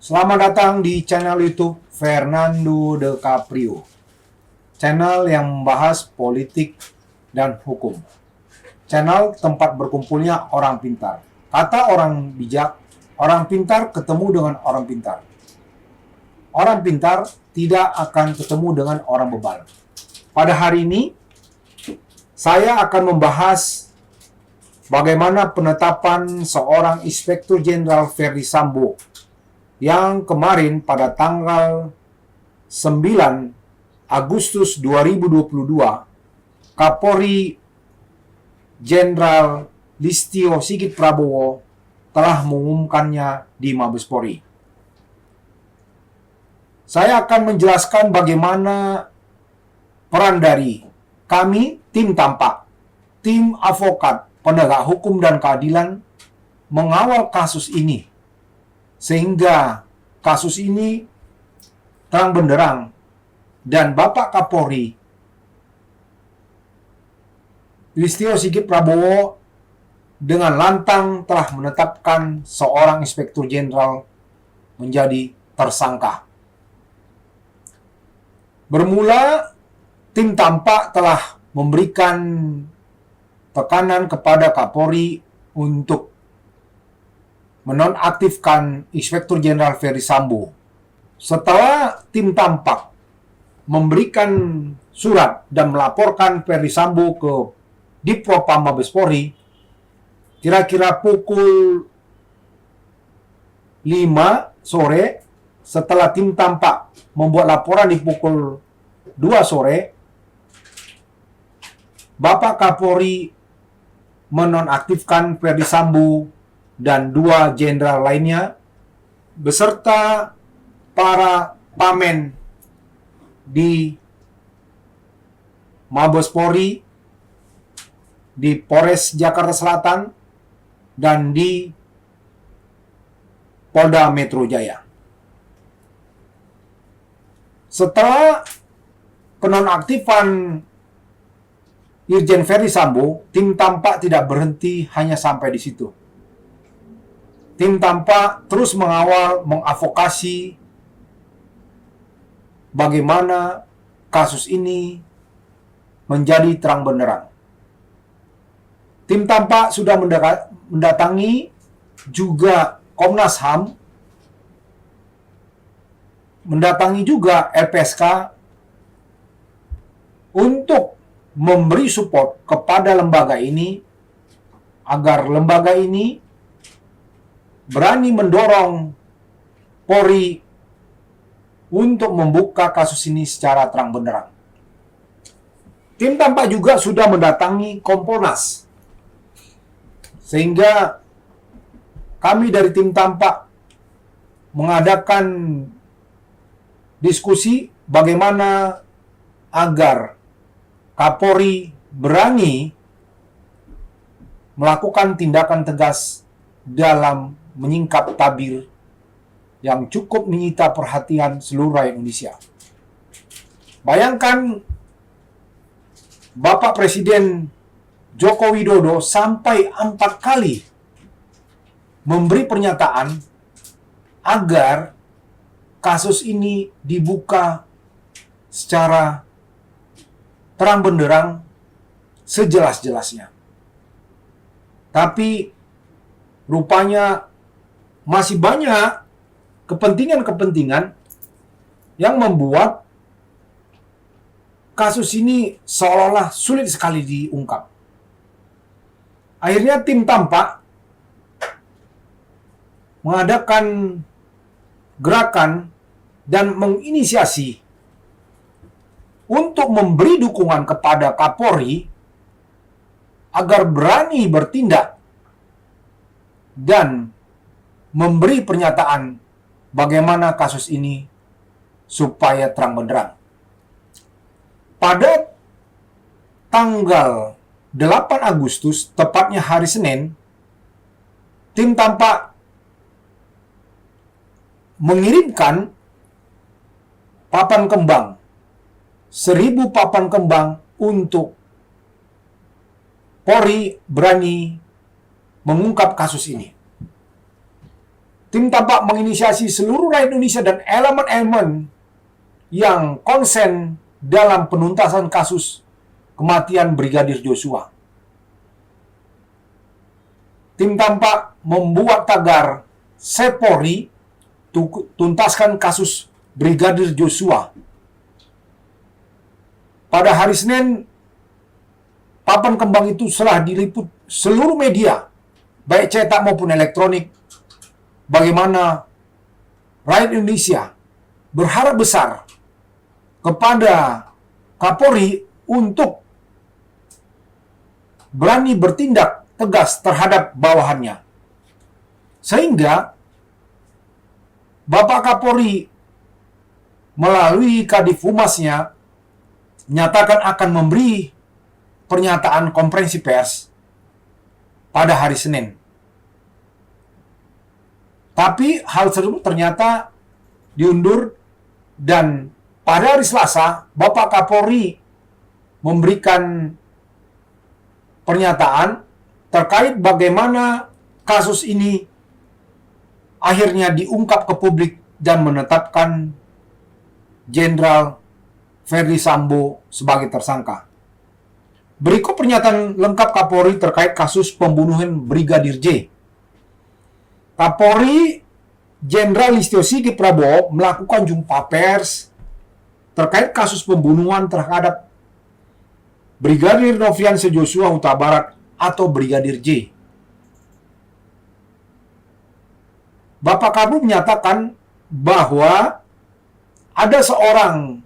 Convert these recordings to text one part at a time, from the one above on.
Selamat datang di channel YouTube Fernando De Caprio, channel yang membahas politik dan hukum. Channel tempat berkumpulnya orang pintar. Kata orang bijak, orang pintar ketemu dengan orang pintar. Orang pintar tidak akan ketemu dengan orang bebal. Pada hari ini, saya akan membahas bagaimana penetapan seorang Inspektur Jenderal Ferdy Sambo yang kemarin pada tanggal 9 Agustus 2022, Kapolri Jenderal Listio Sigit Prabowo telah mengumumkannya di Mabes Polri. Saya akan menjelaskan bagaimana peran dari kami, tim Tampak, tim advokat, penegak hukum dan keadilan mengawal kasus ini, sehingga kasus ini terang benderang dan Bapak Kapolri Listio Sigit Prabowo dengan lantang telah menetapkan seorang Inspektur Jenderal menjadi tersangka. Bermula, tim Tampak telah memberikan tekanan kepada Kapolri untuk menonaktifkan Inspektur Jenderal Ferdy Sambo. Setelah tim Tampak memberikan surat dan melaporkan Ferdy Sambo ke Dippropam Mabes Polri, kira-kira pukul 5 sore, setelah tim Tampak membuat laporan di pukul 2 sore, Bapak Kapolri menonaktifkan Ferdy Sambo dan 2 jenderal lainnya beserta para pamen di Mabes Polri, di Polres Jakarta Selatan, dan di Polda Metro Jaya. Setelah penonaktifan Irjen Ferdy Sambo, tim Tampak tidak berhenti hanya sampai di situ. Tim Tampak terus mengawal, mengadvokasi bagaimana kasus ini menjadi terang benderang. Tim Tampak sudah mendatangi juga Komnas HAM, mendatangi juga LPSK untuk memberi support kepada lembaga ini agar lembaga ini berani mendorong Polri untuk membuka kasus ini secara terang benderang. Tim Tampak juga sudah mendatangi Kompolnas, sehingga kami dari tim Tampak mengadakan diskusi bagaimana agar Kapolri berani melakukan tindakan tegas dalam menyingkap tabir yang cukup menyita perhatian seluruh rakyat Indonesia. Bayangkan Bapak Presiden Joko Widodo sampai 4 kali memberi pernyataan agar kasus ini dibuka secara terang benderang sejelas-jelasnya. Tapi rupanya masih banyak kepentingan-kepentingan yang membuat kasus ini seolah-olah sulit sekali diungkap. Akhirnya tim Tampak mengadakan gerakan dan menginisiasi untuk memberi dukungan kepada Kapolri agar berani bertindak dan memberi pernyataan bagaimana kasus ini supaya terang benderang. Pada tanggal 8 Agustus, tepatnya hari Senin, tim Tampak mengirimkan papan kembang, 1000 papan kembang untuk Polri berani mengungkap kasus ini. Tim tampak menginisiasi seluruh rakyat Indonesia dan elemen-elemen yang konsen dalam penuntasan kasus kematian Brigadir Joshua. Tim tampak membuat tagar Save Polri, tuntaskan kasus Brigadir Joshua. Pada hari Senin, papan kembang itu telah diliput seluruh media, baik cetak maupun elektronik, bagaimana rakyat Indonesia berharap besar kepada Kapolri untuk berani bertindak tegas terhadap bawahannya. Sehingga Bapak Kapolri melalui Kadif Humasnya menyatakan akan memberi pernyataan konferensi pers pada hari Senin. Tapi hal tersebut ternyata diundur dan pada hari Selasa Bapak Kapolri memberikan pernyataan terkait bagaimana kasus ini akhirnya diungkap ke publik dan menetapkan Jenderal Verdi Sambo sebagai tersangka. Berikut pernyataan lengkap Kapolri terkait kasus pembunuhan Brigadir J. Kapolri Jenderal Listio Sigit Prabowo melakukan jumpa pers terkait kasus pembunuhan terhadap Brigadir Nofriansah Joshua Huta Barat atau Brigadir J. Bapak Kapolri menyatakan bahwa ada seorang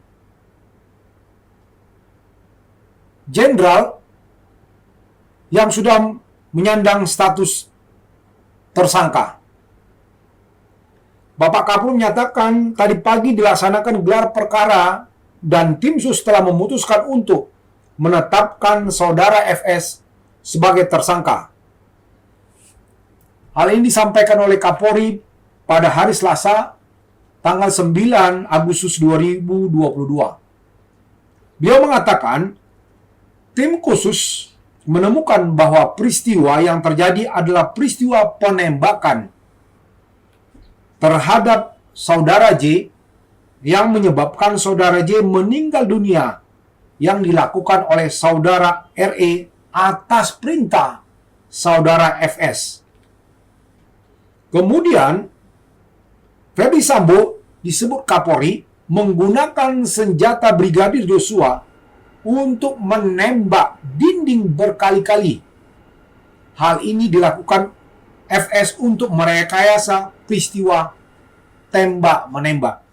jenderal yang sudah menyandang status tersangka. Bapak Kapolri menyatakan tadi pagi dilaksanakan gelar perkara dan tim sus telah memutuskan untuk menetapkan saudara FS sebagai tersangka. Hal ini disampaikan oleh Kapolri pada hari Selasa, tanggal 9 Agustus 2022. Beliau mengatakan, tim khusus menemukan bahwa peristiwa yang terjadi adalah peristiwa penembakan terhadap saudara J yang menyebabkan saudara J meninggal dunia yang dilakukan oleh saudara RE atas perintah saudara FS. Kemudian, Verdi Sambo disebut Kapolri menggunakan senjata Brigadir Joshua untuk menembak dinding berkali-kali. Hal ini dilakukan FS untuk merekayasa peristiwa tembak-menembak.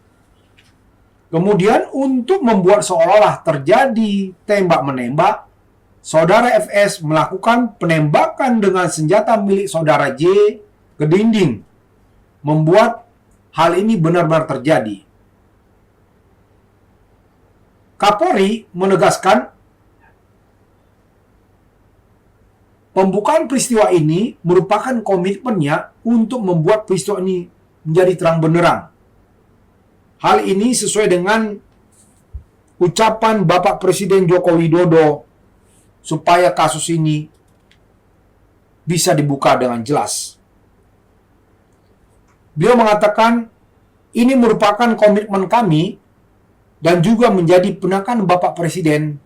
Kemudian untuk membuat seolah-olah terjadi tembak-menembak, saudara FS melakukan penembakan dengan senjata milik saudara J ke dinding, membuat hal ini benar-benar terjadi. Kapolri menegaskan pembukaan peristiwa ini merupakan komitmennya untuk membuat peristiwa ini menjadi terang benderang. Hal ini sesuai dengan ucapan Bapak Presiden Joko Widodo supaya kasus ini bisa dibuka dengan jelas. Beliau mengatakan ini merupakan komitmen kami dan juga menjadi penekanan Bapak Presiden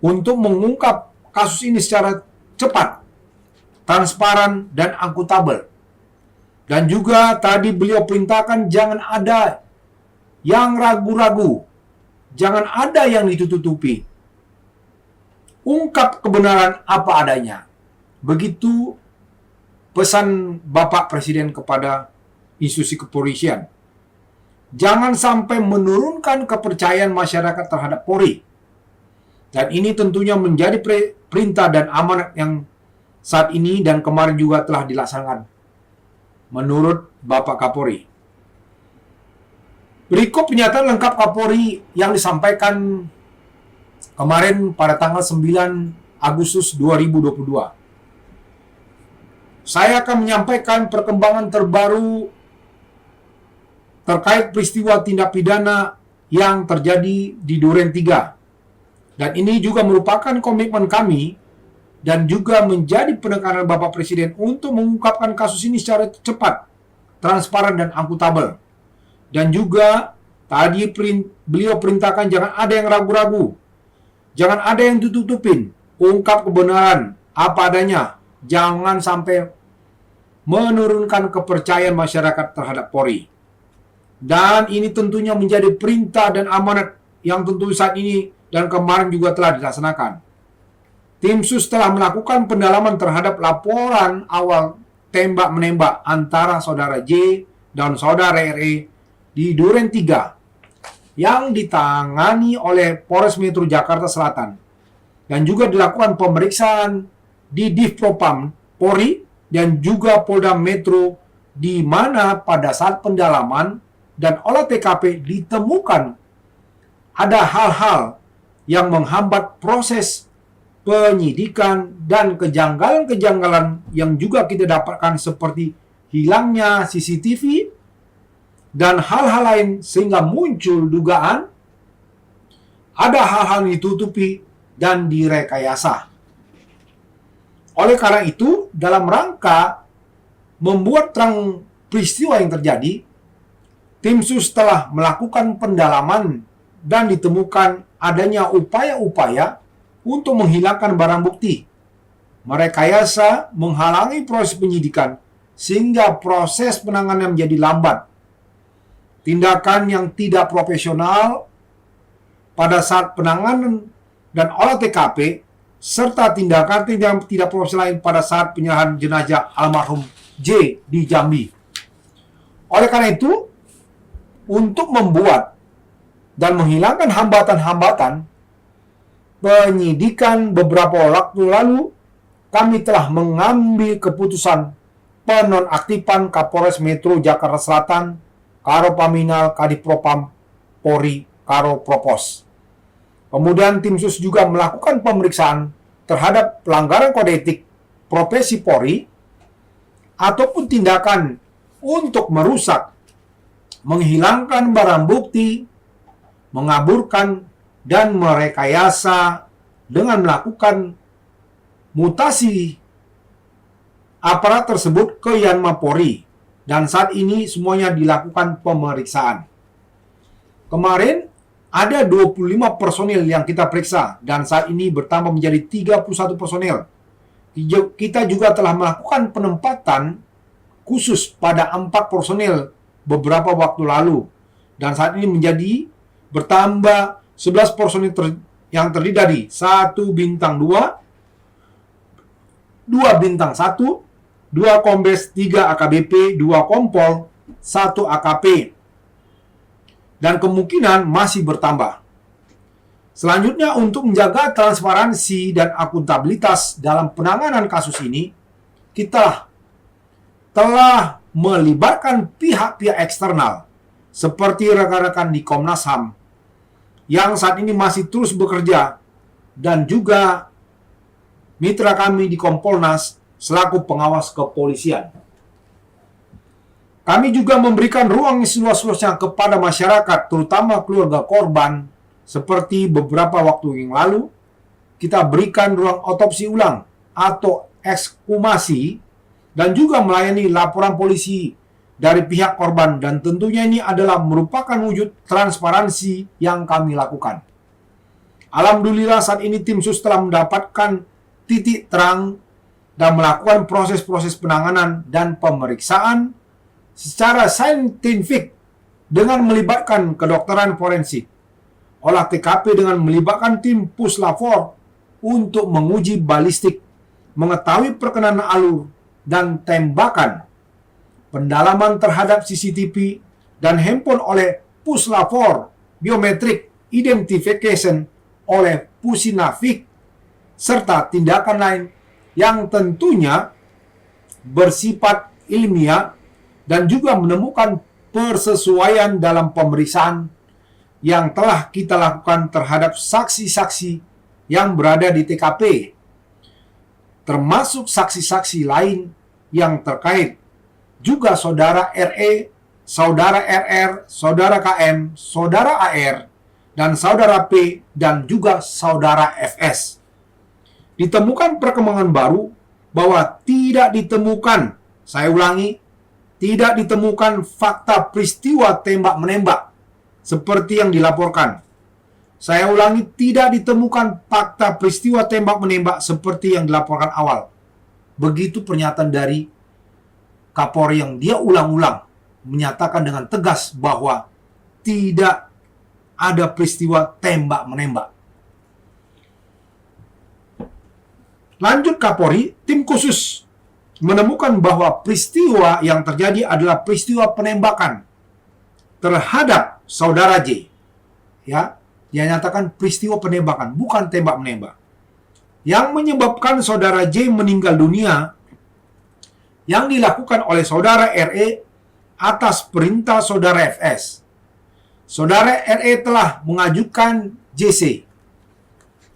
untuk mengungkap kasus ini secara cepat, transparan, dan akuntabel. Dan juga tadi beliau perintahkan jangan ada yang ragu-ragu, jangan ada yang ditutupi. Ungkap kebenaran apa adanya. Begitu pesan Bapak Presiden kepada institusi kepolisian. Jangan sampai menurunkan kepercayaan masyarakat terhadap Polri. Dan ini tentunya menjadi perintah dan amanat yang saat ini dan kemarin juga telah dilaksanakan menurut Bapak Kapolri. Berikut pernyataan lengkap Kapolri yang disampaikan kemarin pada tanggal 9 Agustus 2022. Saya akan menyampaikan perkembangan terbaru terkait peristiwa tindak pidana yang terjadi di Duren 3. Dan ini juga merupakan komitmen kami dan juga menjadi penekanan Bapak Presiden untuk mengungkapkan kasus ini secara cepat, transparan dan akuntabel. Dan juga tadi beliau perintahkan jangan ada yang ragu-ragu, jangan ada yang tutup-tutupin, ungkap kebenaran apa adanya, jangan sampai menurunkan kepercayaan masyarakat terhadap Polri. Dan ini tentunya menjadi perintah dan amanat yang tentu saat ini dan kemarin juga telah dilaksanakan. Tim SUS telah melakukan pendalaman terhadap laporan awal tembak-menembak antara saudara J dan saudara RE di Duren 3 yang ditangani oleh Polres Metro Jakarta Selatan. Dan juga dilakukan pemeriksaan di Divpropam Polri dan juga Polda Metro, di mana pada saat pendalaman dan olah TKP ditemukan ada hal-hal yang menghambat proses penyidikan dan kejanggalan-kejanggalan yang juga kita dapatkan seperti hilangnya CCTV dan hal-hal lain, sehingga muncul dugaan ada hal-hal yang ditutupi dan direkayasa. Oleh karena itu, dalam rangka membuat terang peristiwa yang terjadi, tim SUS telah melakukan pendalaman dan ditemukan adanya upaya-upaya untuk menghilangkan barang bukti, merekayasa, menghalangi proses penyidikan, sehingga proses penanganan menjadi lambat. Tindakan yang tidak profesional pada saat penanganan dan olah TKP, serta tindakan yang tidak profesional lain pada saat penyerahan jenazah almarhum J di Jambi. Oleh karena itu, untuk membuat dan menghilangkan hambatan-hambatan penyidikan beberapa waktu lalu, kami telah mengambil keputusan penonaktifan Kapolres Metro Jakarta Selatan, Karo Paminal Kadipropam Polri, Karo Propos. Kemudian tim SUS juga melakukan pemeriksaan terhadap pelanggaran kode etik profesi Polri ataupun tindakan untuk merusak, menghilangkan barang bukti, mengaburkan, dan merekayasa dengan melakukan mutasi aparat tersebut ke Yanma Polri. Dan saat ini semuanya dilakukan pemeriksaan. Kemarin ada 25 personil yang kita periksa dan saat ini bertambah menjadi 31 personil. Kita juga telah melakukan penempatan khusus pada 4 personil beberapa waktu lalu. Dan saat ini menjadi bertambah 11 personil yang terdiri dari 1 bintang 2, 2 bintang 1, 2 kombes, 3 AKBP, 2 kompol, 1 AKP. Dan kemungkinan masih bertambah. Selanjutnya, untuk menjaga transparansi dan akuntabilitas dalam penanganan kasus ini, kita telah melibatkan pihak-pihak eksternal seperti rekan-rekan di Komnas HAM yang saat ini masih terus bekerja, dan juga mitra kami di Kompolnas selaku pengawas kepolisian. Kami juga memberikan ruang seluas-luasnya kepada masyarakat, terutama keluarga korban, seperti beberapa waktu yang lalu, kita berikan ruang otopsi ulang atau ekshumasi, dan juga melayani laporan polisi dari pihak korban, dan tentunya ini adalah merupakan wujud transparansi yang kami lakukan. Alhamdulillah saat ini tim SUS telah mendapatkan titik terang dan melakukan proses-proses penanganan dan pemeriksaan secara saintifik dengan melibatkan kedokteran forensik, olah TKP dengan melibatkan tim puslapor untuk menguji balistik, mengetahui perkenalan alur dan tembakan, pendalaman terhadap CCTV dan handphone oleh puslapor, biometric identification oleh Pusinafik, serta tindakan lain yang tentunya bersifat ilmiah dan juga menemukan persesuaian dalam pemeriksaan yang telah kita lakukan terhadap saksi-saksi yang berada di TKP, termasuk saksi-saksi lain yang terkait, juga saudara RE, saudara RR, saudara KM, saudara AR, dan saudara P, dan juga saudara FS. Ditemukan perkembangan baru bahwa tidak ditemukan, saya ulangi, tidak ditemukan fakta peristiwa tembak-menembak seperti yang dilaporkan. Saya ulangi, tidak ditemukan fakta peristiwa tembak-menembak seperti yang dilaporkan awal. Begitu pernyataan dari Kapolri yang dia ulang-ulang menyatakan dengan tegas bahwa tidak ada peristiwa tembak-menembak. Lanjut Kapolri, tim khusus menemukan bahwa peristiwa yang terjadi adalah peristiwa penembakan terhadap saudara J. Ya, dia nyatakan peristiwa penembakan, bukan tembak-menembak. Yang menyebabkan saudara J meninggal dunia yang dilakukan oleh saudara RE atas perintah saudara FS. Saudara RE telah mengajukan JC.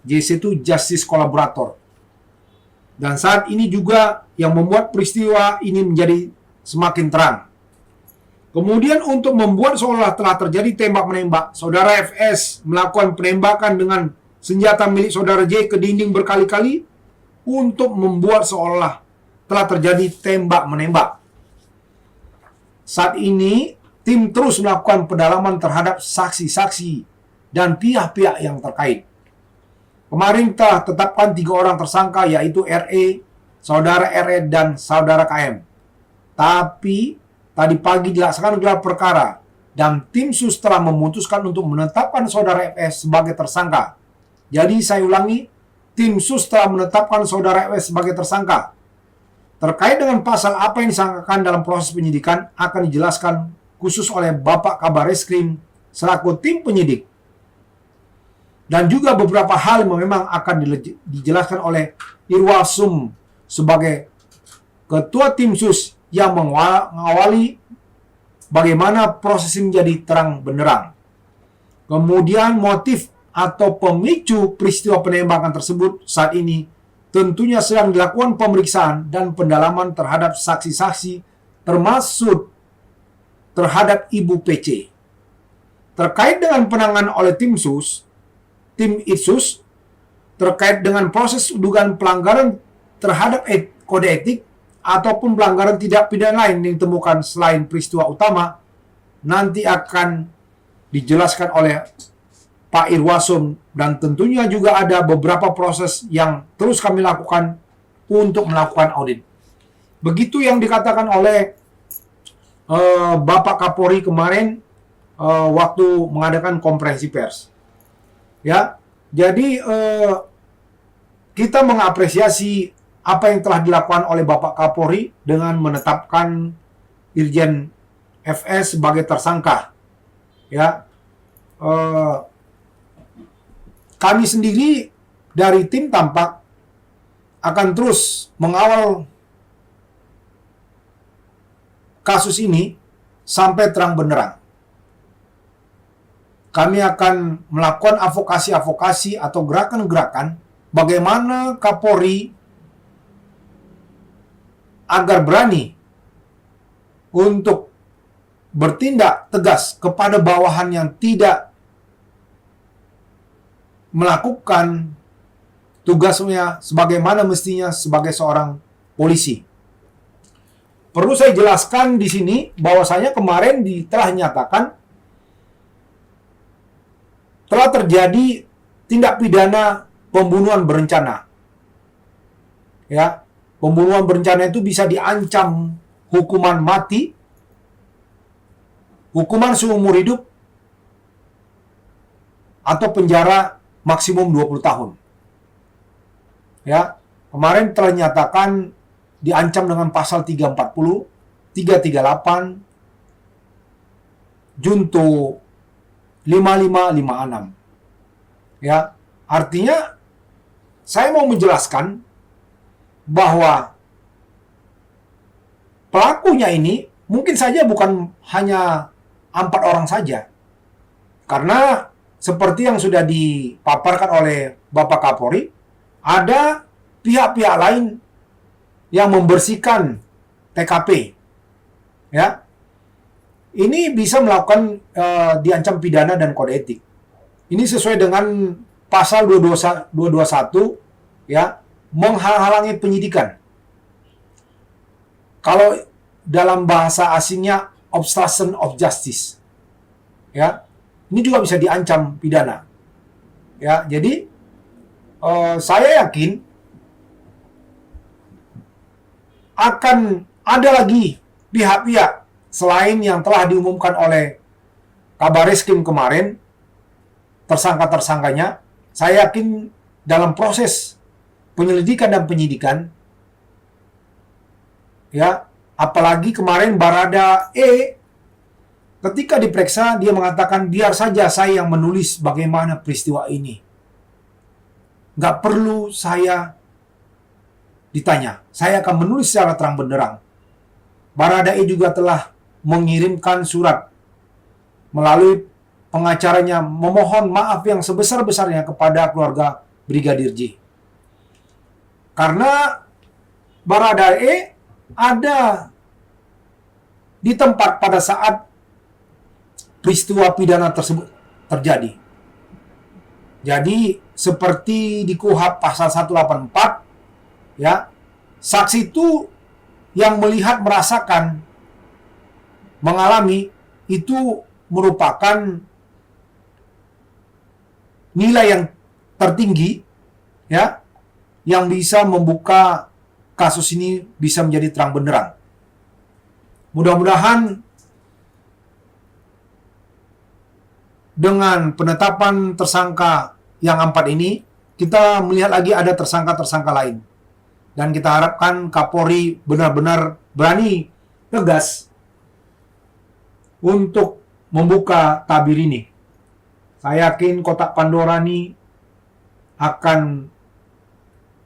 JC itu Justice Collaborator. Dan saat ini juga yang membuat peristiwa ini menjadi semakin terang. Kemudian untuk membuat seolah telah terjadi tembak-menembak, saudara FS melakukan penembakan dengan senjata milik saudara J ke dinding berkali-kali untuk membuat seolah telah terjadi tembak-menembak. Saat ini, tim terus melakukan pendalaman terhadap saksi-saksi dan pihak-pihak yang terkait. Kemarin telah tetapkan 3 orang tersangka, yaitu RE, saudara RE, dan saudara KM. Tapi tadi pagi dilaksanakan gelar perkara dan tim sus telah memutuskan untuk menetapkan saudara FS sebagai tersangka. Jadi saya ulangi, tim sus telah menetapkan saudara FS sebagai tersangka. Terkait dengan pasal apa yang disangkakan dalam proses penyidikan akan dijelaskan khusus oleh Bapak Kabar Reskrim selaku tim penyidik. Dan juga beberapa hal yang memang akan dijelaskan oleh Irwasum sebagai ketua tim sus yang mengawali bagaimana proses ini menjadi terang benderang. Kemudian motif atau pemicu peristiwa penembakan tersebut saat ini tentunya sedang dilakukan pemeriksaan dan pendalaman terhadap saksi-saksi termasuk terhadap Ibu PC. Terkait dengan penanganan oleh tim Itsus terkait dengan proses dugaan pelanggaran terhadap kode etik ataupun pelanggaran tidak pidana lain yang ditemukan selain peristiwa utama nanti akan dijelaskan oleh Pak Irwasum, dan tentunya juga ada beberapa proses yang terus kami lakukan untuk melakukan audit. Begitu yang dikatakan oleh Bapak Kapolri kemarin waktu mengadakan konferensi pers. Ya, jadi kita mengapresiasi apa yang telah dilakukan oleh Bapak Kapolri dengan menetapkan Irjen FS sebagai tersangka. Ya, kami sendiri dari tim tampak akan terus mengawal kasus ini sampai terang benderang. Kami akan melakukan advokasi-advokasi atau gerakan-gerakan bagaimana Kapolri agar berani untuk bertindak tegas kepada bawahan yang tidak melakukan tugasnya sebagaimana mestinya sebagai seorang polisi. Perlu saya jelaskan di sini bahwasanya kemarin telah dinyatakan telah terjadi tindak pidana pembunuhan berencana. Ya, pembunuhan berencana itu bisa diancam hukuman mati, hukuman seumur hidup, atau penjara maksimum 20 tahun. Ya, kemarin telah dinyatakan diancam dengan pasal 340, 338, Junto 5556. Ya, artinya saya mau menjelaskan bahwa pelakunya ini mungkin saja bukan hanya 4 orang saja. Karena seperti yang sudah dipaparkan oleh Bapak Kapolri, ada pihak-pihak lain yang membersihkan TKP. Ya, ini bisa melakukan diancam pidana dan kode etik. Ini sesuai dengan pasal 221 ya, menghalang-halangi penyidikan. Kalau dalam bahasa asingnya obstruction of justice. Ya, ini juga bisa diancam pidana. Ya, jadi saya yakin akan ada lagi pihak-pihak selain yang telah diumumkan oleh Kabar Reskrim kemarin, tersangka-tersangkanya. Saya yakin dalam proses penyelidikan dan penyidikan, ya, apalagi kemarin Barada E ketika diperiksa dia mengatakan biar saja saya yang menulis bagaimana peristiwa ini, nggak perlu saya ditanya, saya akan menulis secara terang benderang. Barada E juga telah mengirimkan surat melalui pengacaranya memohon maaf yang sebesar-besarnya kepada keluarga Brigadir J. Karena Barada E ada di tempat pada saat peristiwa pidana tersebut terjadi. Jadi seperti di KUHP pasal 184, ya, saksi itu yang melihat, merasakan, mengalami itu merupakan nilai yang tertinggi, ya, yang bisa membuka kasus ini bisa menjadi terang benderang. Mudah-mudahan dengan penetapan tersangka yang 4 ini, kita melihat lagi ada tersangka-tersangka lain. Dan kita harapkan Kapolri benar-benar berani, tegas untuk membuka tabir ini. Saya yakin kotak Pandora ini akan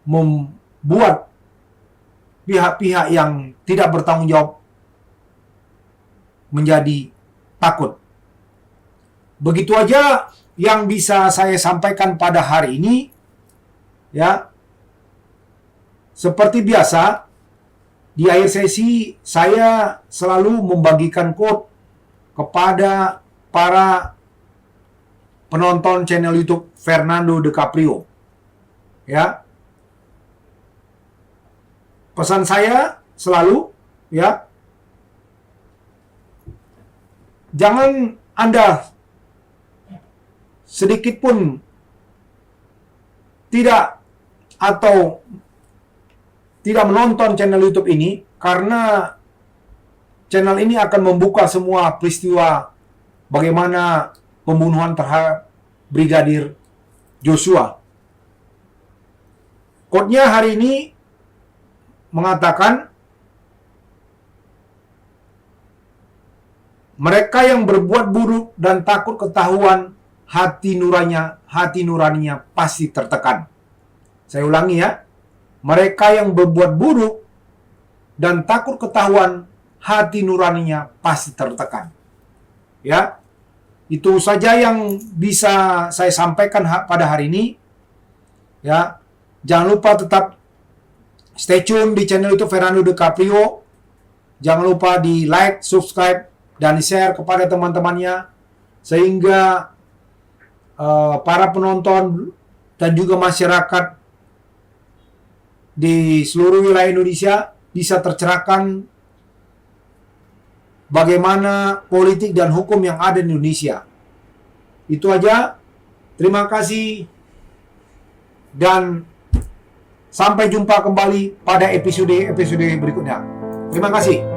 membuat pihak-pihak yang tidak bertanggung jawab menjadi takut. Begitu aja yang bisa saya sampaikan pada hari ini, ya. Seperti biasa, di akhir sesi saya selalu membagikan quote kepada para penonton channel YouTube Fernando DiCaprio. Ya. Pesan saya selalu, ya, jangan Anda sedikit pun tidak menonton channel YouTube ini, karena channel ini akan membuka semua peristiwa bagaimana pembunuhan terhadap Brigadir Joshua. Quote-nya hari ini mengatakan, mereka yang berbuat buruk dan takut ketahuan, hati nuraninya pasti tertekan. Saya ulangi, ya. Mereka yang berbuat buruk dan takut ketahuan, hati nuraninya pasti tertekan. Ya, itu saja yang bisa saya sampaikan pada hari ini. Ya, jangan lupa tetap stay tune di channel YouTube Fernando DiCaprio. Jangan lupa di like, subscribe, dan di share kepada teman-temannya, sehingga para penonton dan juga masyarakat di seluruh wilayah Indonesia bisa tercerahkan bagaimana politik dan hukum yang ada di Indonesia. Itu aja. Terima kasih dan sampai jumpa kembali pada episode berikutnya. Terima kasih.